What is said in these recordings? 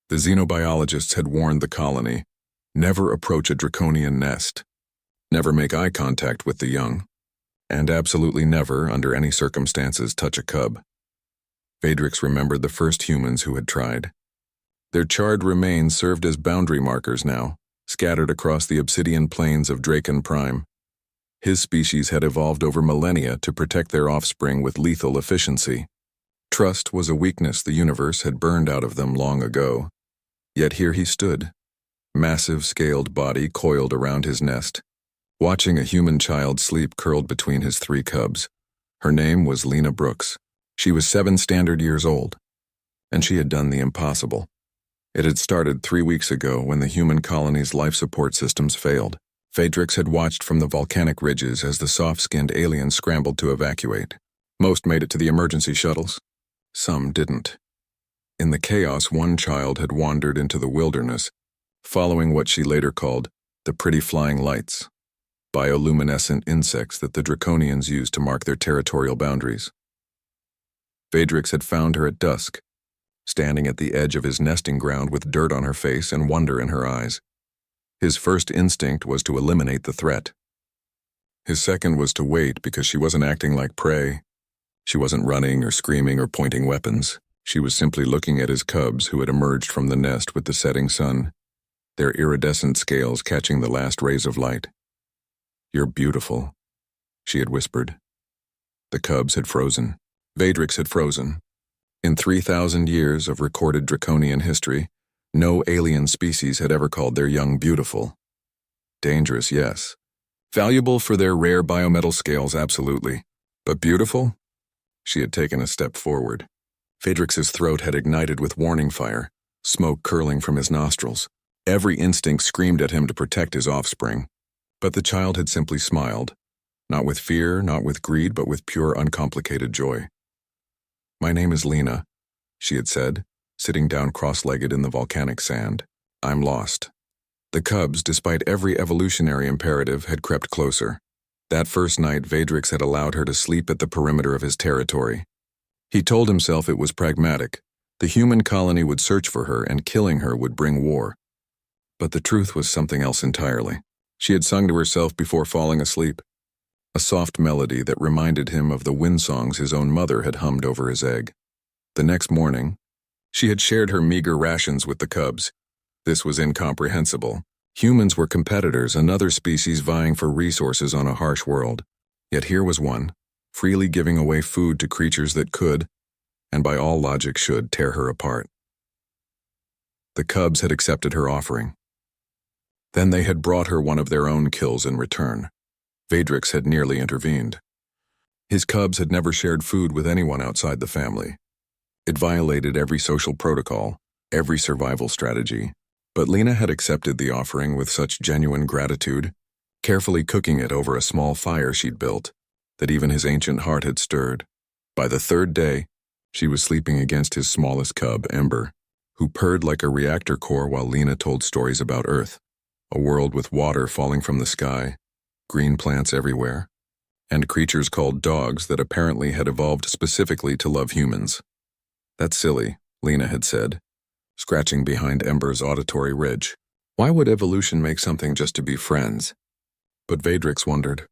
The xenobiologists had warned the colony, never approach a draconian nest, never make eye contact with the young, and absolutely never, under any circumstances, touch a cub. Vadrix remembered the first humans who had tried. Their charred remains served as boundary markers now, scattered across the obsidian plains of Draken Prime. His species had evolved over millennia to protect their offspring with lethal efficiency. Trust was a weakness the universe had burned out of them long ago. Yet here he stood, massive scaled body coiled around his nest, watching a human child sleep curled between his 3 cubs. Her name was Lena Brooks. She was 7 standard years old, and she had done the impossible. It had started 3 weeks ago when the human colony's life support systems failed. Vadrix had watched from the volcanic ridges as the soft-skinned aliens scrambled to evacuate. Most made it to the emergency shuttles. Some didn't. In the chaos, one child had wandered into the wilderness, following what she later called the pretty flying lights, bioluminescent insects that the Draconians used to mark their territorial boundaries. Vadrix had found her at dusk, standing at the edge of his nesting ground with dirt on her face and wonder in her eyes. His first instinct was to eliminate the threat. His second was to wait because she wasn't acting like prey. She wasn't running or screaming or pointing weapons. She was simply looking at his cubs who had emerged from the nest with the setting sun, their iridescent scales catching the last rays of light. "You're beautiful," she had whispered. The cubs had frozen. Vadrix had frozen. In 3,000 years of recorded draconian history, no alien species had ever called their young beautiful. Dangerous, yes. Valuable for their rare biometal scales, absolutely. But beautiful? She had taken a step forward. Vadrix's throat had ignited with warning fire, smoke curling from his nostrils. Every instinct screamed at him to protect his offspring. But the child had simply smiled, not with fear, not with greed, but with pure, uncomplicated joy. "My name is Lena," she had said, sitting down cross-legged in the volcanic sand. "I'm lost." The cubs, despite every evolutionary imperative, had crept closer. That first night, Vadrix had allowed her to sleep at the perimeter of his territory. He told himself it was pragmatic. The human colony would search for her, and killing her would bring war. But the truth was something else entirely. She had sung to herself before falling asleep, a soft melody that reminded him of the wind songs his own mother had hummed over his egg. The next morning, she had shared her meager rations with the cubs. This was incomprehensible. Humans were competitors, another species vying for resources on a harsh world. Yet here was one, freely giving away food to creatures that could, and by all logic should, tear her apart. The cubs had accepted her offering. Then they had brought her one of their own kills in return. Vadrix had nearly intervened. His cubs had never shared food with anyone outside the family. It violated every social protocol, every survival strategy. But Lena had accepted the offering with such genuine gratitude, carefully cooking it over a small fire she'd built, that even his ancient heart had stirred. By the 3rd day, she was sleeping against his smallest cub, Ember, who purred like a reactor core while Lena told stories about Earth, a world with water falling from the sky, green plants everywhere, and creatures called dogs that apparently had evolved specifically to love humans. "That's silly," Lena had said, scratching behind Ember's auditory ridge. "Why would evolution make something just to be friends?" But Vadrix wondered.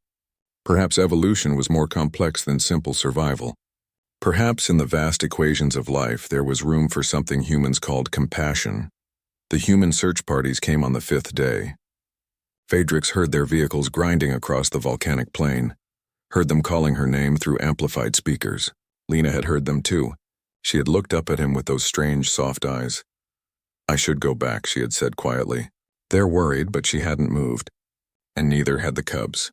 Perhaps evolution was more complex than simple survival. Perhaps in the vast equations of life there was room for something humans called compassion. The human search parties came on the 5th day. Vadrix heard their vehicles grinding across the volcanic plain, heard them calling her name through amplified speakers. Lena had heard them too. She had looked up at him with those strange, soft eyes. "I should go back," she had said quietly. They're worried, but she hadn't moved. And neither had the cubs,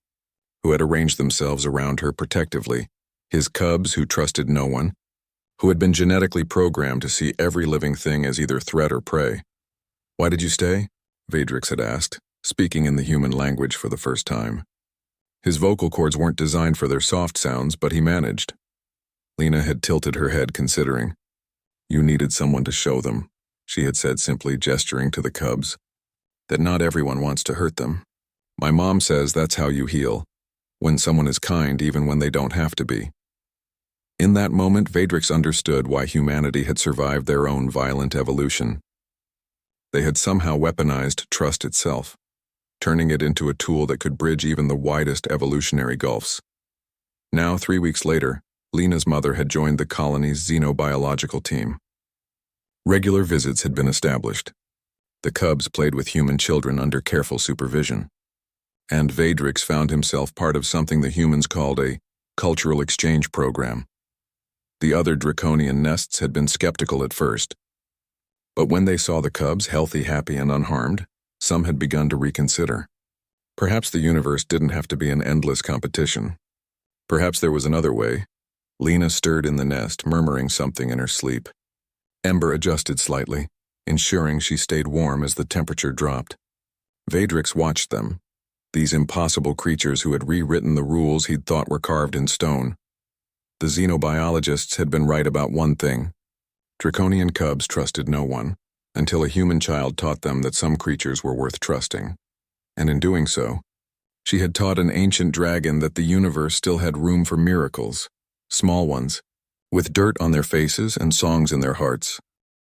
who had arranged themselves around her protectively. His cubs who trusted no one, who had been genetically programmed to see every living thing as either threat or prey. "Why did you stay?" Vadrix had asked, speaking in the human language for the first time. His vocal cords weren't designed for their soft sounds, but he managed. Lena had tilted her head, considering. "You needed someone to show them," she had said, simply gesturing to the cubs, "that not everyone wants to hurt them. My mom says that's how you heal, when someone is kind even when they don't have to be." In that moment, Vadrix understood why humanity had survived their own violent evolution. They had somehow weaponized trust itself, turning it into a tool that could bridge even the widest evolutionary gulfs. Now, 3 weeks later, Lena's mother had joined the colony's xenobiological team. Regular visits had been established. The cubs played with human children under careful supervision. And Vadrix found himself part of something the humans called a cultural exchange program. The other draconian nests had been skeptical at first. But when they saw the cubs healthy, happy, and unharmed, some had begun to reconsider. Perhaps the universe didn't have to be an endless competition. Perhaps there was another way. Lena stirred in the nest, murmuring something in her sleep. Ember adjusted slightly, ensuring she stayed warm as the temperature dropped. Vadrix watched them, these impossible creatures who had rewritten the rules he'd thought were carved in stone. The xenobiologists had been right about one thing. Draconian cubs trusted no one, until a human child taught them that some creatures were worth trusting. And in doing so, she had taught an ancient dragon that the universe still had room for miracles, small ones, with dirt on their faces and songs in their hearts.